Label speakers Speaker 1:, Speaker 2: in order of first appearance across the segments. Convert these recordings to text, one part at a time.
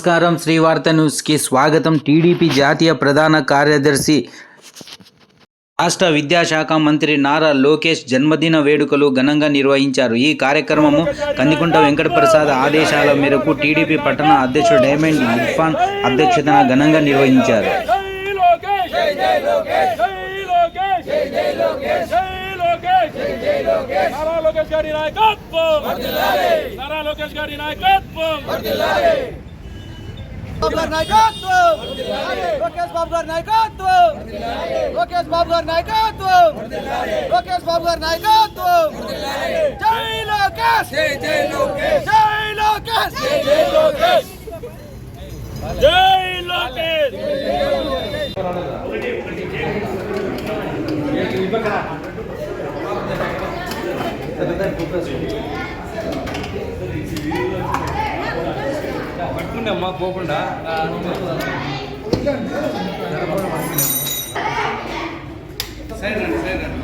Speaker 1: నమస్కారం, శ్రీవార్త న్యూస్కి స్వాగతం. టీడీపీ జాతీయ ప్రధాన కార్యదర్శి రాష్ట్ర విద్యాశాఖ మంత్రి నారా లోకేష్ జన్మదిన వేడుకలు ఘనంగా నిర్వహించారు. ఈ కార్యక్రమము కందికుంట వెంకటప్రసాద్ ఆదేశాల మేరకు టీడీపీ పట్టణ అధ్యక్షుడు డైమండ్ ఇర్ఫాన్ అధ్యక్షతన ఘనంగా నిర్వహించారు.
Speaker 2: లోకేష్ బాబు గారి నాయకత్వం, లోకేష్ బాబు గారి నాయకత్వం, లోకేష్ బాబు గారి నాయకత్వం. జై లోకేష్, జై లోకేష్, జై లోకేష్, జై లోకేష్, జై లోకేష్.
Speaker 3: పట్టుకుండమ్మా పోకుండా సైడ్ రండి సైడ్ రండి.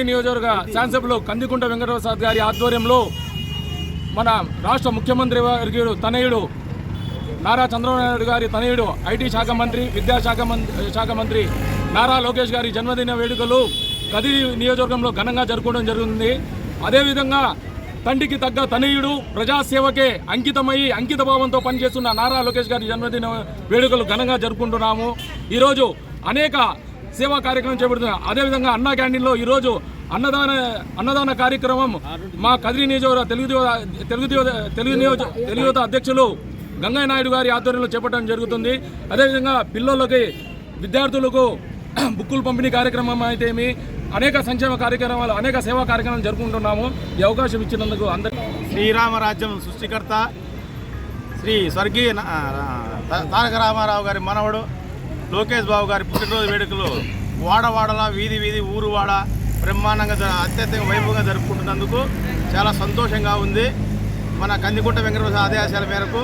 Speaker 3: నియోజకవర్గ శాసనసభ్యులు కందికుంట వెంకటప్రసాద్ గారి ఆధ్వర్యంలో మన రాష్ట్ర ముఖ్యమంత్రి వర్గీయుడు తనయుడు నారా చంద్రబాబు నాయుడు గారి తనయుడు ఐటీ శాఖ మంత్రి, విద్యాశాఖ మంత్రి నారా లోకేష్ గారి జన్మదిన వేడుకలు కదిరి నియోజకవర్గంలో ఘనంగా జరుపుకోవడం జరుగుతుంది. అదేవిధంగా తండ్రికి తగ్గ తనయుడు ప్రజాసేవకే అంకిత భావంతో పనిచేస్తున్న నారా లోకేష్ గారి జన్మదిన వేడుకలు ఘనంగా జరుపుకుంటున్నాము. ఈరోజు అనేక సేవా కార్యక్రమం చేపడుతున్నాం. అదేవిధంగా అన్నా క్యాంటీన్లో ఈరోజు అన్నదాన కార్యక్రమం మా కదిరి నియోజకవర్గ తెలుగు యువత అధ్యక్షులు గంగయ్య నాయుడు గారి ఆధ్వర్యంలో చేపట్టడం జరుగుతుంది. అదేవిధంగా పిల్లలకి విద్యార్థులకు బుక్కులు పంపిణీ కార్యక్రమం అయితేమి అనేక సంక్షేమ కార్యక్రమాలు, అనేక సేవా కార్యక్రమాలు జరుపుకుంటున్నాము. ఈ అవకాశం ఇచ్చినందుకు అందరికీ.
Speaker 4: శ్రీరామరాజ్యం సృష్టికర్త శ్రీ స్వర్గీయ తారక రామారావు గారి మనవడు లోకేష్ బాబు గారి పుట్టినరోజు వేడుకలు వాడవాడలా, వీధి వీధి, ఊరు వాడ బ్రహ్మాండంగా అత్యంత వైభవంగా జరుపుకుంటున్నందుకు చాలా సంతోషంగా ఉంది. మన కందికుంట వెంకటప్రసాద్ ఆదేశాల మేరకు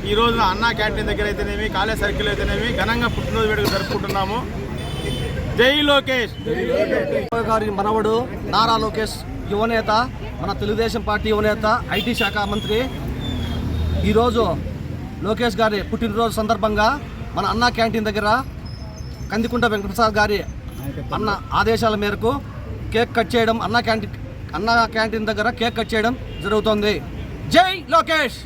Speaker 4: ఈ రోజున అన్నా క్యాంటీన్ దగ్గర అయితేనేమి, కాలేజ్ సర్కిల్ అయితేనేమి ఘనంగా పుట్టినరోజు వేడుకలు జరుపుకుంటున్నాము. జై లోకేష్.
Speaker 2: గారి మనవడు నారా లోకేష్ యువనేత, మన తెలుగుదేశం పార్టీ యువనేత, ఐటీ శాఖ మంత్రి. ఈరోజు లోకేష్ గారి పుట్టినరోజు సందర్భంగా మన అన్నా క్యాంటీన్ దగ్గర కందికుంట వెంకటప్రసాద్ గారి అన్న ఆదేశాల మేరకు కేక్ కట్ చేయడం, అన్నా క్యాంటీన్ దగ్గర కేక్ కట్ చేయడం జరుగుతుంది. జై లోకేష్.